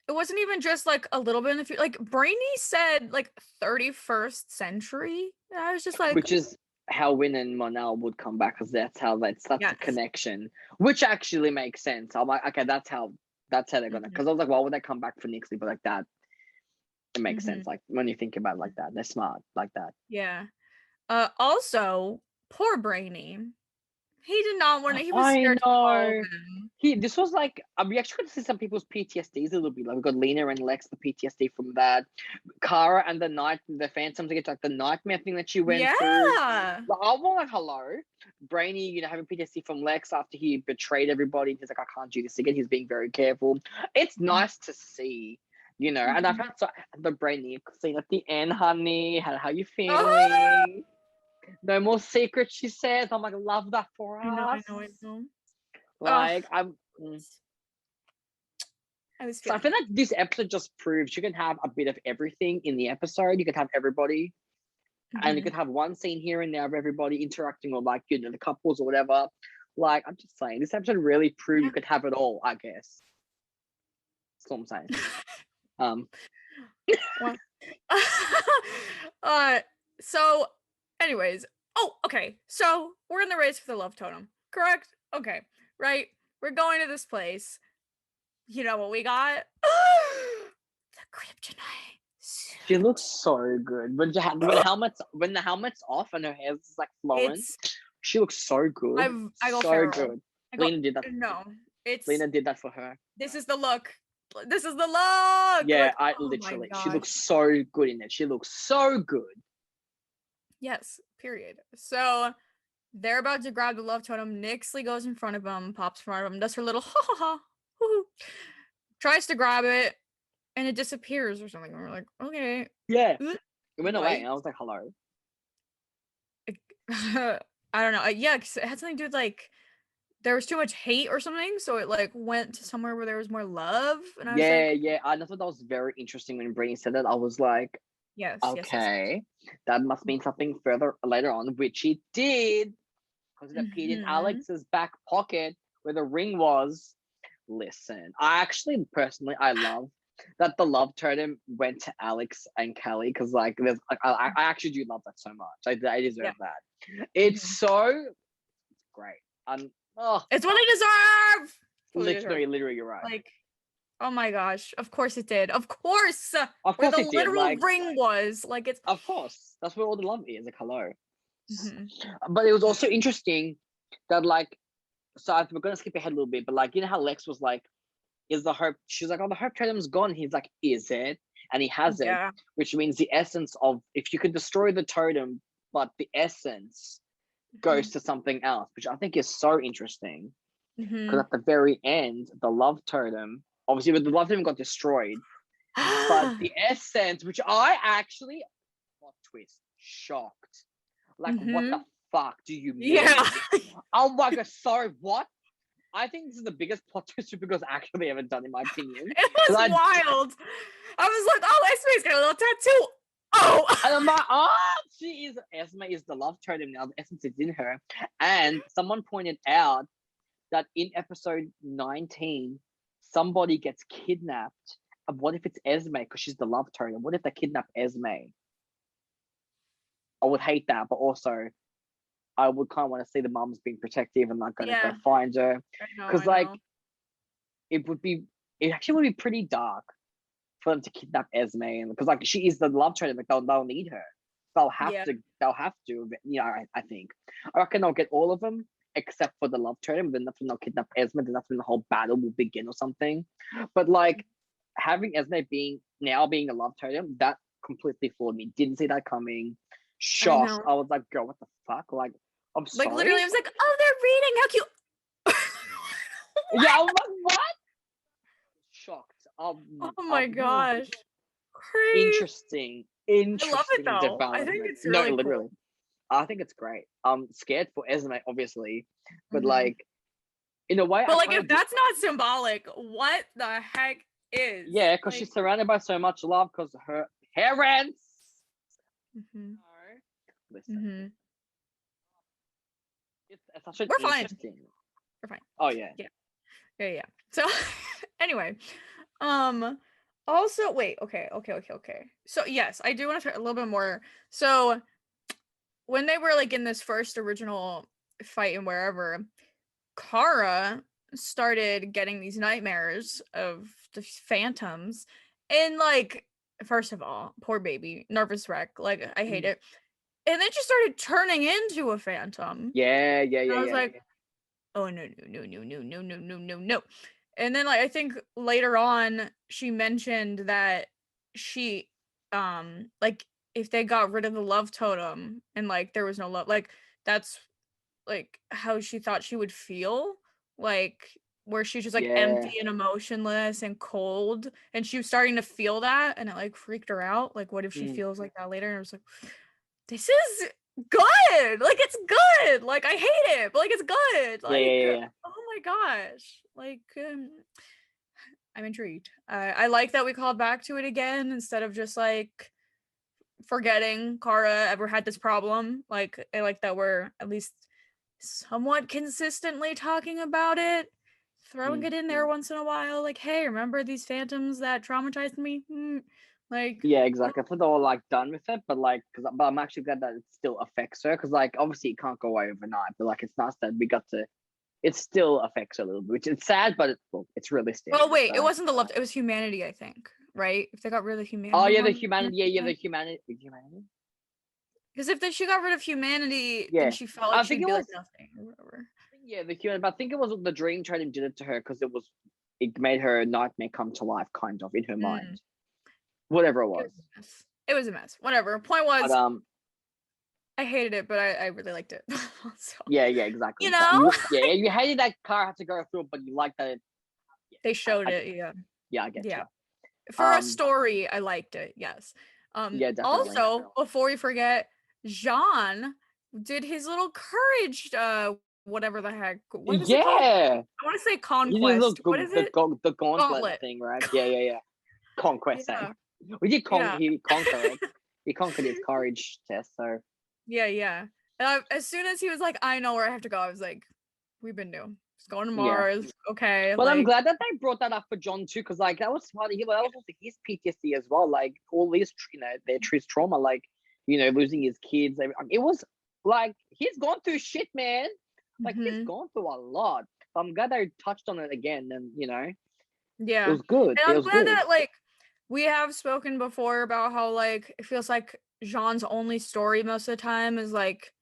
it wasn't even just like a little bit in the future. Like Brainy said, like 31st century. And I was just like, Which is how Win and Monel would come back, because that's the yes. connection, which actually makes sense. I'm like, okay, that's how they're gonna. Because I was like, why would they come back for Nixley? But like that, it makes sense. Like when you think about it like that, they're smart like that. Yeah. Also, poor Brainy. He did not want to. He was I scared to follow know. them. This was like, we actually got to see some people's PTSDs a little bit. Like we got Lena and Lex, the PTSD from that. Kara and the Phantoms, get like the nightmare thing that she went through. Yeah. Like, I was like, hello. Brainy, having PTSD from Lex after he betrayed everybody. He's like, I can't do this again. He's being very careful. It's nice to see, and I found the Brainy scene at the end, honey. How you feeling? No more secrets, she says. I'm like, love that for us. I know. Like, So I feel like this episode just proves you can have a bit of everything in the episode. You can have everybody, and you can have one scene here and there of everybody interacting, or like, the couples or whatever. Like, I'm just saying, this episode really proved you could have it all, I guess. That's what I'm saying. So anyways, okay, so we're in the race for the love totem, correct? Okay, right, we're going to this place. You know what we got? The kryptonite. She looks so good when the helmet's off and her hair's like flowing. She looks so good. I go so feral. good. Lena did that. No, Lena did that for her. This is the look. This is the look. Yeah, like, literally. She looks so good in it. She looks so good. Yes, period. So they're about to grab the love totem. Nixley goes in front of him, pops in front of him, does her little ha ha ha, woo, tries to grab it, and it disappears or something. And we're like, okay. Yeah. It went away, and I was like, hello. I don't know. Yeah, because it had something to do with like there was too much hate or something, so it like went to somewhere where there was more love. And I was like, I thought that was very interesting when Brainia said that. I was like, yes, okay, that must mean something further later on, which it did, because it appeared in Alex's back pocket where the ring was. Listen, I actually personally I love that the love totem went to Alex and Kelly, because like there's I actually do love that so much. I deserve that. It's so great. It's what they deserve. Literally, you're right. Like, oh my gosh, of course it did. Of course where the literal ring was. Like, it's of course that's where all the love is. Like, hello. But it was also interesting that like, so we're gonna skip ahead a little bit, but like, how Lex was like, is the hope? She's like, oh, the hope totem's gone. He's like, is it? And he has it, which means the essence of, if you could destroy the totem, but the essence goes to something else, which I think is so interesting. Because at the very end, the love totem, obviously, the love totem got destroyed, but the essence, which I actually, plot twist, shocked. Like, what the fuck do you mean? Yeah. Oh my god, sorry, what? I think this is the biggest plot twist Supergirl's actually ever done, in my opinion. It was wild. I was like, oh, Esme's got a little tattoo. Oh, and I'm like, Esme is the love totem now. The essence is in her. And someone pointed out that in episode 19, somebody gets kidnapped. And what if it's Esme, because she's the love totem? What if they kidnap Esme? I would hate that, but also I would kind of want to see the mums being protective and like going to go find her. Because like, it actually would be pretty dark for them to kidnap Esme, and because like she is the love totem, like they'll need her. They'll have to. I think. I reckon they'll get all of them except for the love totem. Then that's when they'll kidnap Esme. Then that's when the whole battle will begin or something. But like, having Esme being a love totem, that completely floored me. Didn't see that coming. Shocked. I was like, girl, what the fuck? Like, I'm sorry. Like, literally, I was like, oh, they're reading. How cute. Yeah, I'm like, what? Shocked. Oh my gosh. Crazy. Interesting. I love it though. I think it's really literally. Cool. I think it's great. I'm scared for Esme, obviously, but like, in a way. But like, if that's not symbolic, what the heck is? Yeah, because she's surrounded by so much love because of her parents. Listen. It's such an We're fine. We're fine. Oh yeah. Yeah. Yeah. So anyway, also wait, okay. So yes, I do want to talk a little bit more. So when they were like in this first original fight and wherever, Kara started getting these nightmares of the phantoms, and like, first of all, poor baby, nervous wreck, like I hate it. And then she started turning into a phantom. Yeah. And I was like, oh no. And then like I think later on she mentioned that she like if they got rid of the love totem and like there was no love, like that's like how she thought she would feel, like where she's just like Yeah. empty and emotionless and cold, and she was starting to feel that, and it like freaked her out. Like what if she feels like that later? And I was like, this is good, like it's good, like I hate it but like it's good, like Yeah. oh my gosh, like I'm intrigued. I like that we called back to it again instead of just like forgetting Kara ever had this problem. Like I like that we're at least somewhat consistently talking about it, throwing it in there once in a while, like, hey, remember these phantoms that traumatized me? Like, Yeah, exactly. I thought they were like done with it, but like, but I'm actually glad that it still affects her because, like, obviously it can't go away overnight. But like, it's nice that we got to. It still affects her a little bit, which it's sad, but it's realistic. oh wait, it So. wasn't the love, it was humanity, I think, right? If they got rid of humanity. Oh yeah, the humanity. Yeah, the humanity. Humanity. Because if she got rid of humanity, Yeah, then she felt I like think she'd it be was. like nothing or whatever. Yeah, the human. But I think it was the dream training did it to her because it made her nightmare come to life, kind of in her mind. Whatever it was. It was a mess. Whatever. Point was, But I hated it, but I really liked it. So, yeah, exactly. you know, You hated that car had to go through it, but you liked that. they showed it. Yeah. Yeah, I get you. For a story, I liked it. Yes. Yeah, definitely. Also, before we forget, Jean did his little courage, whatever the heck. What is it called? I want to say You did conquest. What is it? the gauntlet Gauntlet. thing, right? Yeah. Conquest. Yeah. We did Yeah. he conquered it. He conquered his courage test, so Yeah. As soon as he was like, I know where I have to go, I was like, we've been new. It's going to Yeah. Mars. Okay. But I'm like, glad that they brought that up for John too, because like that was funny. That was also his PTSD as well. Like all these, their true trauma, like losing his kids. It was like he's gone through shit, man. Like he's gone through a lot. But I'm glad they touched on it again, and yeah, it was good. And It I'm was glad good. that like we have spoken before about how like it feels like Jean's only story most of the time is like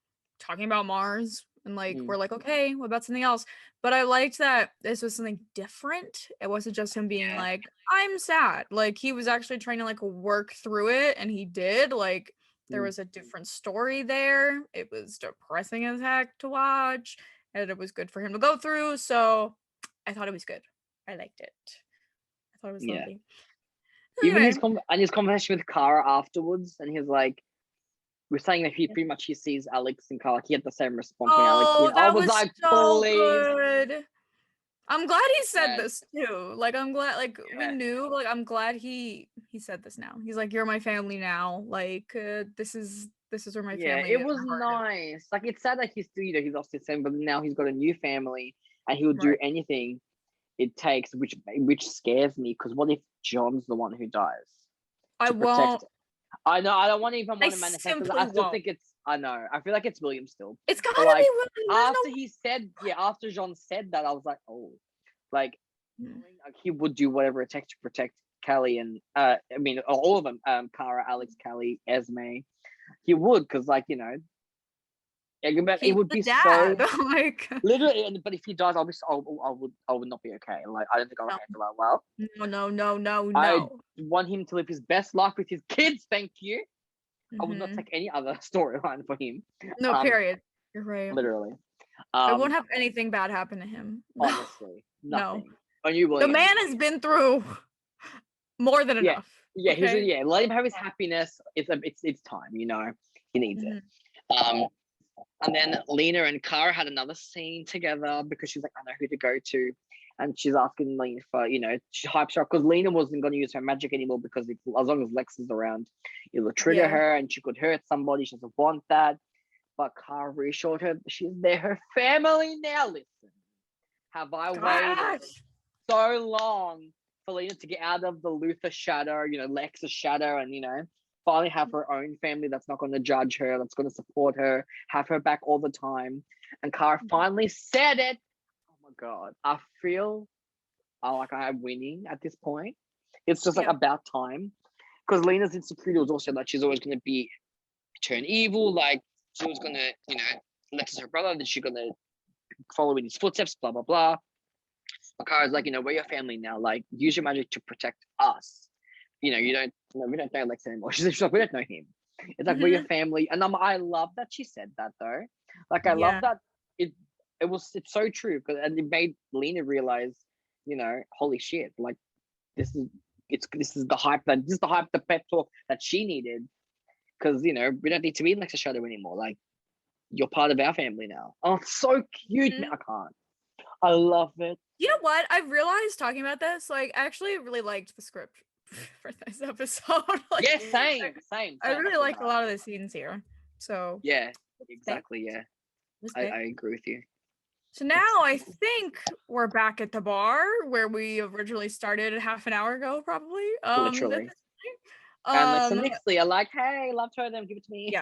talking about Mars, and like we're like, okay, what about something else? But I liked that this was something different. It wasn't just him being like, I'm sad. Like he was actually trying to like work through it, and he did. Like there was a different story there. It was depressing as heck to watch, and it was good for him to go through. So I thought it was good. I liked it. I thought it was lovely. Even Anyway. his conversation with Kara afterwards, and he's like, we're saying that he pretty much he sees Alex and Kara. He had the same response when Alex. That I was was like, so please. good. I'm glad he said this too. Like I'm glad, like we knew. Like I'm glad he said this now. He's like, you're my family now. Like this is where my family. It was nice. Like it's sad that he's still he lost his son, but now he's got a new family, and he'll do anything it takes, which scares me. Because what if John's the one who dies? I won't. I know. I don't want to even want to manifest. I still think it's. I know. I feel like it's William still. It's gotta be William. After he said, after John said that, I was like, oh, like he would do whatever it takes to protect Kelly and I mean all of them, Kara, Alex, Kelly, Esme. He would, because it would be dad. so like literally. But if he dies, I would not be okay. Like I don't think I'll handle that well. No. I want him to live his best life with his kids. Thank you. I would not take any other storyline for him. No, period. You're right. Literally. I won't have anything bad happen to him. Honestly, nothing. No. The man has been through more than enough. Yeah, okay? Let him have his happiness. It's time. He needs it. And then Lena and Kara had another scene together because she's like, I know who to go to. And she's asking Lena for, she hypes her up because Lena wasn't going to use her magic anymore because as long as Lex is around, it'll trigger her and she could hurt somebody. She doesn't want that. But Kara reassured her she's there, her family now. Listen, have I waited so long for Lena to get out of the Luthor shadow, Lex's shadow, and finally have her own family that's not going to judge her, that's going to support her, have her back all the time. And Kara finally said it. Oh my god, I feel like I am winning at this point. It's just like about time, because Lena's insecurity was also that she's always going to turn evil. Like she was going to, Lex is her brother, then she's going to follow in his footsteps. Blah blah blah. But Kara's like, we're your family now. Like use your magic to protect us. We don't know Lex anymore. She's like, we don't know him. It's like we're your family, and I love that she said that though. Like I love that it's so true, and it made Lena realize, holy shit, like this is the hype the pep talk that she needed, because we don't need to be in Lex's shadow anymore. Like you're part of our family now. Oh, it's so cute. I can't. I love it. You know what? I realized talking about this, like, I actually really liked the script for this episode. Like, yeah, same. I really liked a lot of the scenes here. So yeah, exactly. Yeah, I agree with you. So now I think we're back at the bar where we originally started half an hour ago, probably. Literally. And like Nixley are like, hey, love TOTEM, give it to me.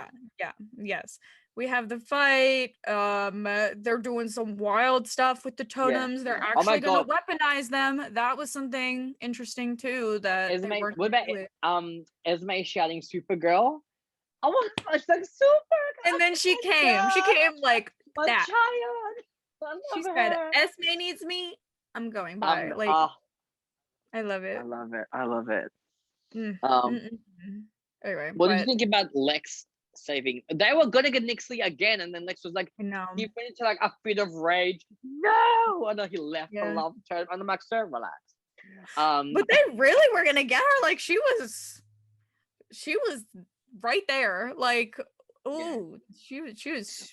Yes. We have the fight. They're doing some wild stuff with the totems. They're actually gonna weaponize them. That was something interesting too. That Esme, what about Esme shouting Supergirl? Oh my gosh, like Supergirl. And then she came. She came like my that. Child. She said, "Esme needs me. I'm going by." Like, I love it. I love it. Anyway, what did you think about Lex saving? They were gonna get Nixley again, and then Lex was like, he went into like a fit of rage. No, and then he left for love turn, and I'm like, sir, relax. But they really were gonna get her. Like she was right there. Like, she was.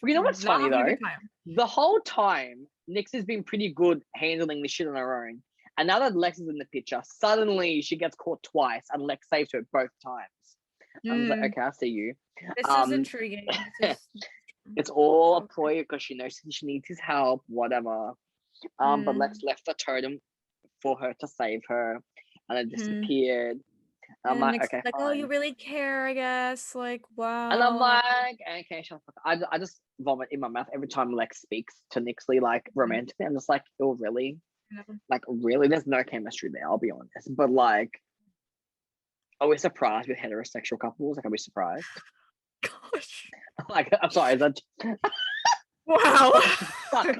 You know what's funny though? The whole time, Nix has been pretty good handling this shit on her own. And now that Lex is in the picture, suddenly she gets caught twice, and Lex saves her both times. I was like, okay, I see you. This is intriguing. It's all a ploy because she knows she needs his help, whatever. But Lex left the totem for her to save her, and it disappeared. I'm like, okay, like, fine. oh, you really care, I guess. Like, wow. And I'm like, okay, shut the fuck up. I just vomit in my mouth every time Lex speaks to Nixley, like romantically. I'm just like, oh, really? Like, really? There's no chemistry there, I'll be honest. But like, are we surprised with heterosexual couples? Like, are we surprised? Gosh. Like, I'm sorry, is that wow.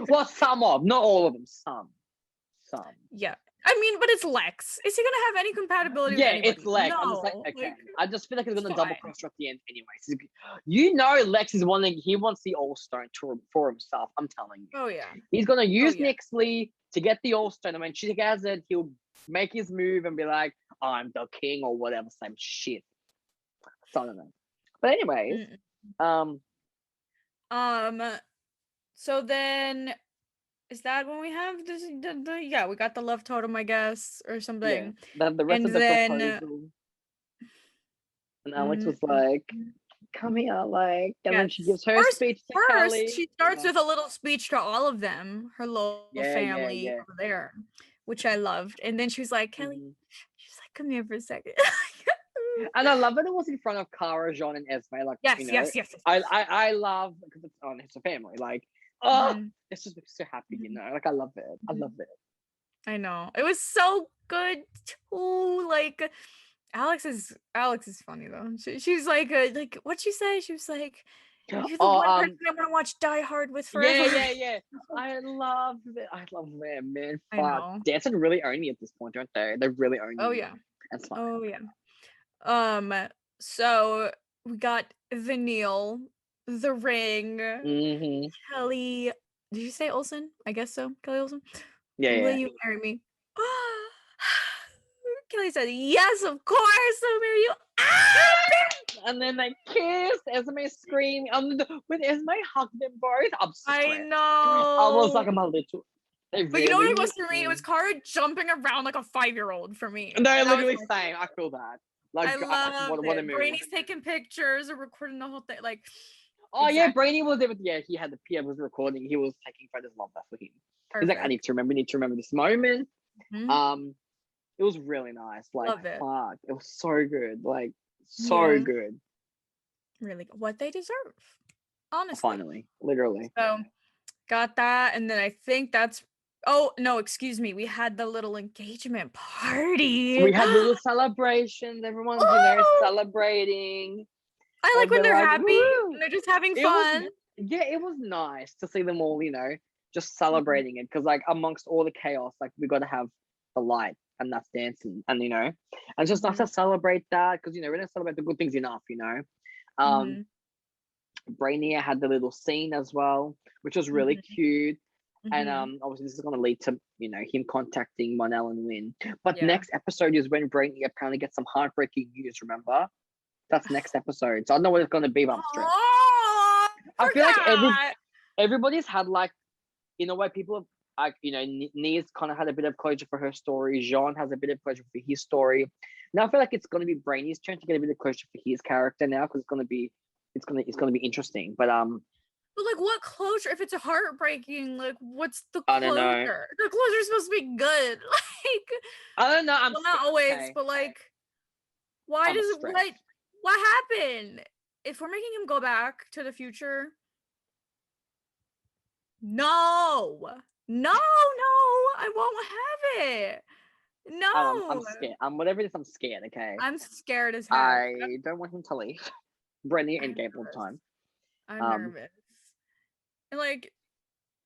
Well, some of, not all of them, some. Yeah. I mean, but it's Lex. Is he gonna have any compatibility with anybody? It's Lex. No. I'm just like, okay. I just feel like he's gonna double cross her at the end anyways. Lex is he wants the All-Stone for himself. I'm telling you. Oh yeah. He's gonna use Nixley to get the All-Stone. And when she has it, he'll make his move and be like, I'm the king or whatever, same shit. So I don't know. But anyways, so then is that when we have this? We got the love totem, I guess, or something. Yeah. The rest of the proposal. And Alex was like, come here, like, and then she gives her speech to Kelly. She starts with a little speech to all of them, her little family over there, which I loved. And then she was like, Kelly, she's like, come here for a second. And I love that it was in front of Kara, Jean, and Esme. Like, yes. I love because it's a family. Like, it's just so happy, Like, I love it. I love it. I know it was so good too. Like, Alex is funny though. She's like what'd she say? She was like, you're the one person I want to watch Die Hard with forever. Yeah. I love it. I love them, man. I know. DANSEN really own me at this point, don't they? They really own me. Oh yeah. That's fine. Oh yeah. So we got the Neil, the ring, Kelly. Did you say Olsen? I guess so. Kelly Olsen. Yeah. Will you marry me? Kelly said, yes, of course, I'll marry you. And then they kissed. Esme screamed. When Esme hugged them both, I'm stressed. I know. I was like, I'm a little. But you know what it was for me? It was Kara jumping around like a 5-year-old for me. No, literally same. I feel that. Like, I love what a it. movie. Brainie's taking pictures or recording the whole thing. Like, yeah, Brainia was there with, he had the PM was recording. He was taking photos. Love that for him. Perfect. He's like, I need to remember this moment. Um, it was really nice. Like, Love it. fuck, it was so good. Like, so good. Really good. What they deserve. Honestly. Finally, literally. So got that, and then I think that's. Oh no, excuse me. We had the little engagement party. We had little celebrations. Everyone's, celebrating. I like when they're happy Woo! and they're just having It fun. it was nice to see them all, just celebrating it. Because, like, amongst all the chaos, like, we got to have the light, and that's dancing. And, and it's just nice to celebrate that. Because, we don't celebrate the good things enough, Brainia had the little scene as well, which was really cute. And obviously this is going to lead to him contacting Monel and Lynn. But next episode is when Brainia apparently gets some heartbreaking news. Remember, that's next episode. So I don't know what it's going to be, but I'm stressed. Oh, I feel like everybody's had, like, in a way, people have, like, Nia's kind of had a bit of closure for her story. Jean has a bit of closure for his story. Now I feel like it's going to be Brainia's turn to get a bit of closure for his character now, because it's gonna be interesting. But like, what closure? If it's heartbreaking, like, what's the I don't know. closure? The closure's supposed to be good. Like, I don't know. well, not always, but like, why does it? What happened? If we're making him go back to the future, no, I won't have it. No, I'm scared. Whatever it is, I'm scared. Okay. I'm scared as heck. I don't want him to leave. Brainia and Gabe all the time. I'm nervous. And, like,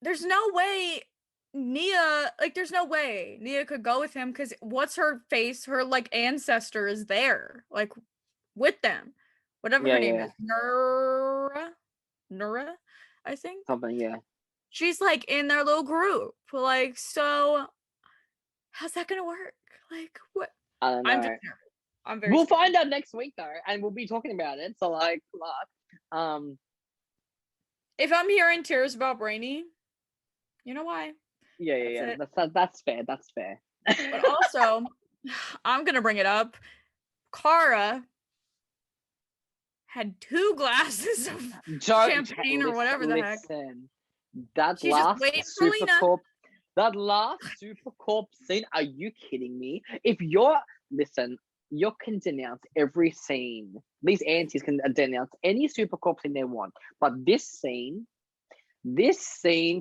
there's no way Nia could go with him, because what's her face? Her, like, ancestor is there, like, with them. Whatever her name is. Nura, I think. Something, yeah. She's, like, in their little group. Like, so how's that gonna work? Like, what? I don't know. I'm just nervous. I'm very We'll scared. find out next week though, and we'll be talking about it. So, like, luck. If I'm hearing tears about Brainy, you know why? Yeah. That's fair. That's fair. But also, I'm gonna bring it up. Kara had 2 glasses of champagne or whatever the heck. That She's last Supercorp. That last Supercorp scene. Are you kidding me? If you're you can denounce every scene. These aunties can denounce any Supercorp scene they want. But this scene,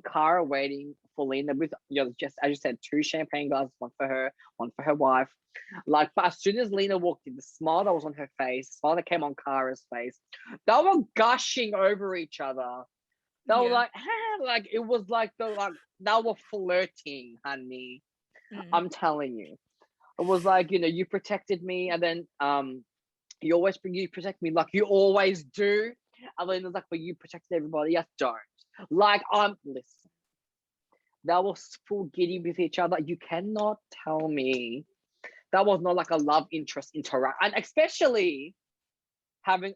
Kara waiting for Lena with, just as you said, 2 champagne glasses, one for her, one for her wife. Like, but as soon as Lena walked in, the smile that was on her face, the smile that came on Kara's face, they were gushing over each other. They were like, like, it was like they were flirting, honey. I'm telling you. It was like, you protected me, and then you protect me like you always do. And then it was like, but you protected everybody else, don't. Like, listen. That was full giddy with each other. You cannot tell me that was not like a love interest interact, and especially having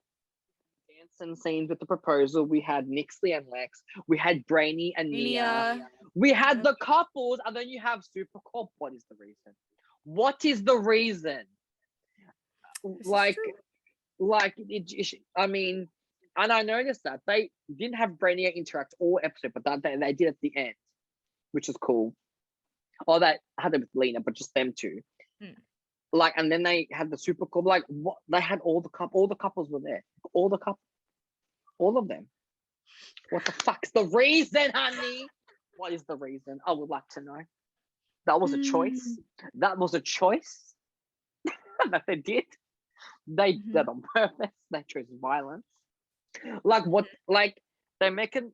dancing scenes with the proposal. We had Nixley and Lex. We had Brainy and Nia. We had the couples, and then you have Supercorp. What is the reason? What is the reason? I mean, and I noticed that they didn't have Brainia interact all episode, but that they did at the end, which is cool. Or that had it with Lena, but just them 2. Like, and then they had the Supercorp. Like, what? They had all the couples were there. All of them. What the fuck's the reason, honey? What is the reason? I would like to know. That was a choice. That was a choice that they did. They did on purpose. They chose violence. Like, what? Like, they're making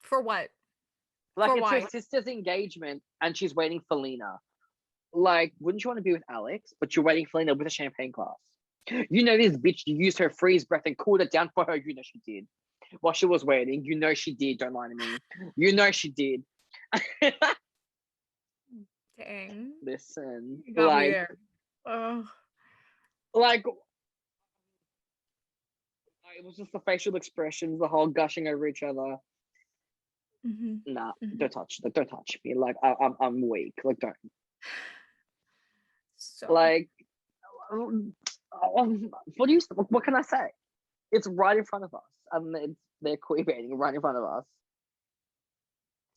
for what? Like, for it's why? her sister's engagement, and she's waiting for Lena. Like, wouldn't you want to be with Alex? But you're waiting for Lena with a champagne glass. This bitch used her freeze breath and cooled it down for her. She did. While she was waiting, she did. Don't lie to me. She did. Dang. Listen, like, it was just the facial expressions, the whole gushing over each other. Nah, don't touch me. Like, I'm weak. Like, don't. So. Like, what can I say? It's right in front of us, and they're queer baiting right in front of us.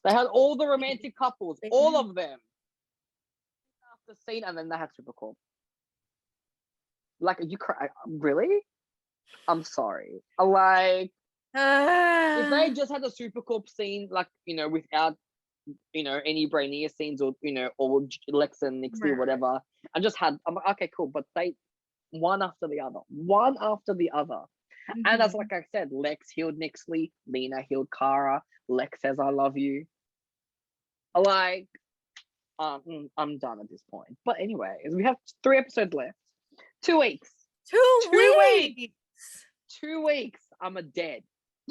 They had all the romantic couples, all of them. After scene, and then they had Supercorp. Like, you cry? Really? I'm sorry. Like, if they just had a Supercorp scene, like, without, any Brainia scenes or, or Lex and Nixie or whatever, and just had, I'm like, okay, cool. But they, one after the other. And as like I said, Lex healed Nixley, Lena healed Kara, Lex says I love you. Like, I'm done at this point. But anyways, we have 3 episodes left. 2 weeks. 2 weeks. 2 weeks. I'm a dead.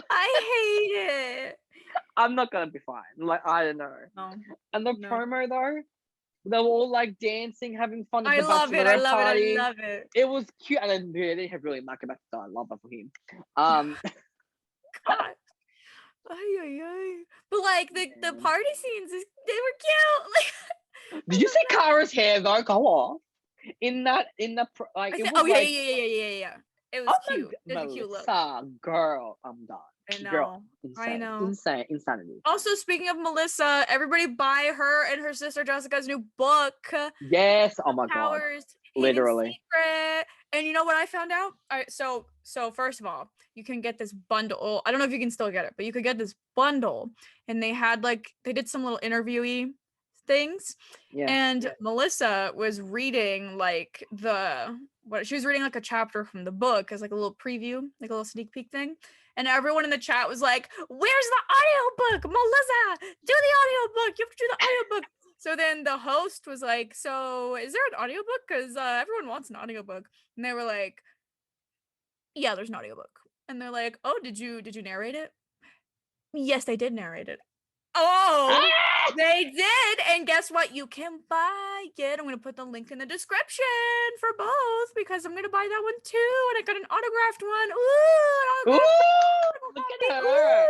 I hate it. I'm not gonna be fine. Like, I don't know. No. And the promo though, they were all like dancing, having fun at the love it. bachelorette party. I love it. It was cute, and then they didn't have really Mark about that. I love that for him. God. Ay. But like the party scenes, they were cute. Like, did you see Kara's hair though? Go off. In the like, it was like, yeah. It was cute. It was a cute look. Girl, I'm done. I know. Girl, insane. I know. Insanity. Also, speaking of Melissa, everybody buy her and her sister Jessica's new book. Yes. Oh my Powers, God. Literally. Secret. And you know what I found out? All right, so first of all, you can get this bundle. I don't know if you can still get it, but you could get this bundle. And they did some little interviewee things. Yeah. And Melissa was reading she was reading like a chapter from the book as like a little preview, like a little sneak peek thing. And everyone in the chat was like, where's the audiobook? Melissa, do the audiobook. You have to do the audiobook. So then the host was like, so is there an audiobook? Because everyone wants an audiobook. And they were like, yeah, there's an audiobook. And they're like, oh, did you narrate it? Yes, they did narrate it. Oh, they did. And guess what? You can buy it. I'm going to put the link in the description for both because I'm going to buy that one too. And I got an autographed one. Ooh, look at her.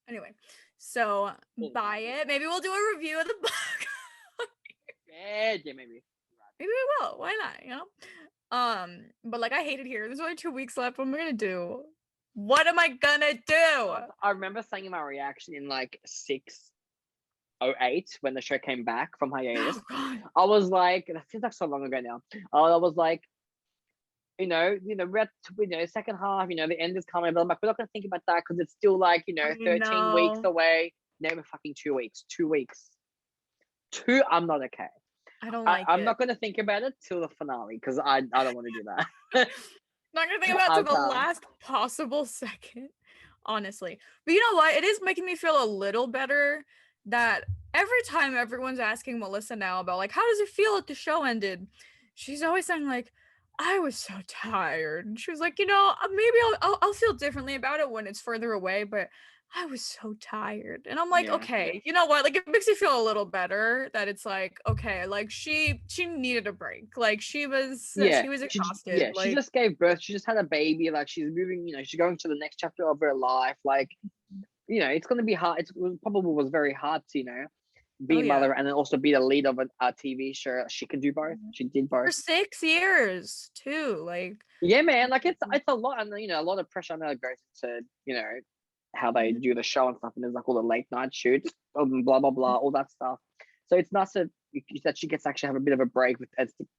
Anyway, so buy it. Maybe we'll do a review of the book. Yeah, maybe. Maybe we will. Why not? But like, I hate it here. There's only 2 weeks left. What am I going to do? What am I gonna do? I remember saying in my reaction in like 6:08 when the show came back from hiatus. Oh, I was like, that feels like so long ago now. I was like, we're at second half. The end is coming, but I'm like, we're not gonna think about that because it's still like 13 weeks away. Never fucking 2 weeks. 2 weeks. I'm not okay. I don't like I'm not gonna think about it till the finale because I don't want to do that. Not gonna think about it to the last possible second, honestly. But you know what? It is making me feel a little better that every time everyone's asking Melissa now about like, how does it feel that the show ended? She's always saying like, I was so tired. And she was like, maybe I'll feel differently about it when it's further away, but I was so tired. And I'm like, okay, you know what? Like, it makes me feel a little better that it's like, okay, like she needed a break. Like she was exhausted. She just gave birth. She just had a baby. Like she's moving, she's going to the next chapter of her life. Like, it's going to be hard. It probably was very hard to, be a mother and then also be the lead of a TV show. She could do both. She did both. For 6 years too. Like, yeah, man, like it's a lot. And, a lot of pressure. I know it goes into, how they do the show and stuff, and there's like all the late night shoots, blah blah blah, all that stuff. So it's nice that she gets to actually have a bit of a break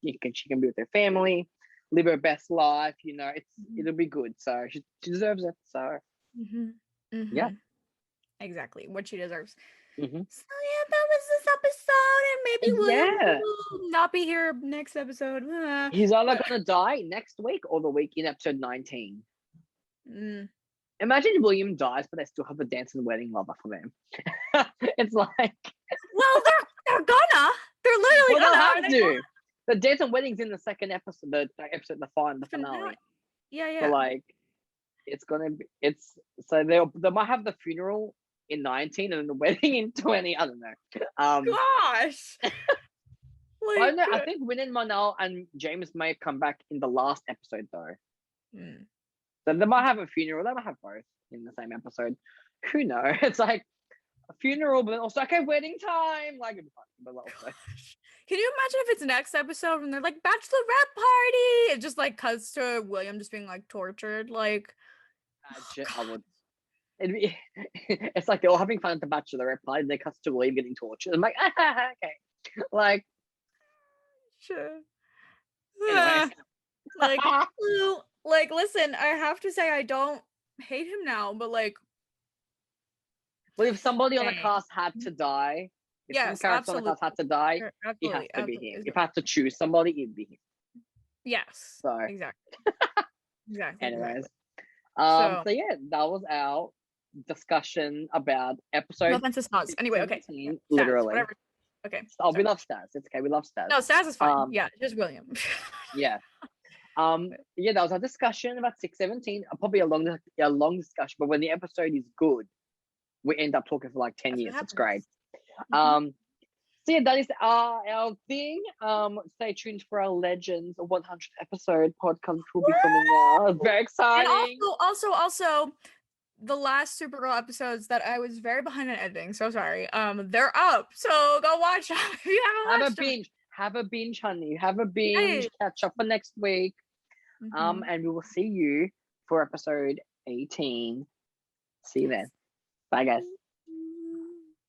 she can be with her family, live her best life. It'll be good. So she deserves it. So yeah, exactly what she deserves. So yeah, that was this episode, and maybe we'll not be here next episode. He's either gonna die next week or the week in episode 19. Imagine William dies, but they still have a DANSEN wedding lover for them. It's like, well, they're gonna. They're literally gonna have to. The DANSEN wedding's in the second episode, the finale. Yeah. So like, it's gonna be. So they might have the funeral in 19 and then the wedding in 20. I don't know. Gosh. I don't know. I think Win and Monel and James may come back in the last episode though. So they might have a funeral. They might have both in the same episode. Who knows? It's like a funeral, but also okay, wedding time. Like, but also. Can you imagine if it's next episode when they're like bachelorette party? It just like cuts to William just being like tortured. Like, I would. it's like they're all having fun at the bachelorette party. They cut to William getting tortured. I'm like, okay, like, Sure. anyways. Like, well, like, listen, I have to say I don't hate him now, but like, Well, if somebody on the dang. cast had to die, if some Yes, character on the cast had to die, Sure, it has absolutely, to be absolutely. him. If I had to choose somebody, it'd be him. Yes. So, Exactly. Exactly. anyways, So- so yeah, that was our discussion about No episode offense to Staz. Anyway, okay. 17, Yeah, Staz, literally. whatever. Okay. Oh, we sorry. love Staz. It's okay. We love Staz. No, Staz is fine. Yeah, just William. Yeah. Yeah, that was our discussion about 617. Probably a long discussion, but when the episode is good, we end up talking for like 10 That's what years. It's happens. great. Mhm. So yeah, that is our thing. Stay tuned for our Legends 100th episode podcast, which will be coming out. Very And exciting. also, the last Supergirl episodes that I was very behind in editing, so sorry. They're up, so go watch them if you haven't Have watched a binge. Have a binge, honey. Have a binge. Hey. Catch up for next week. them. And we will see you for episode 18. See you then. Bye, guys.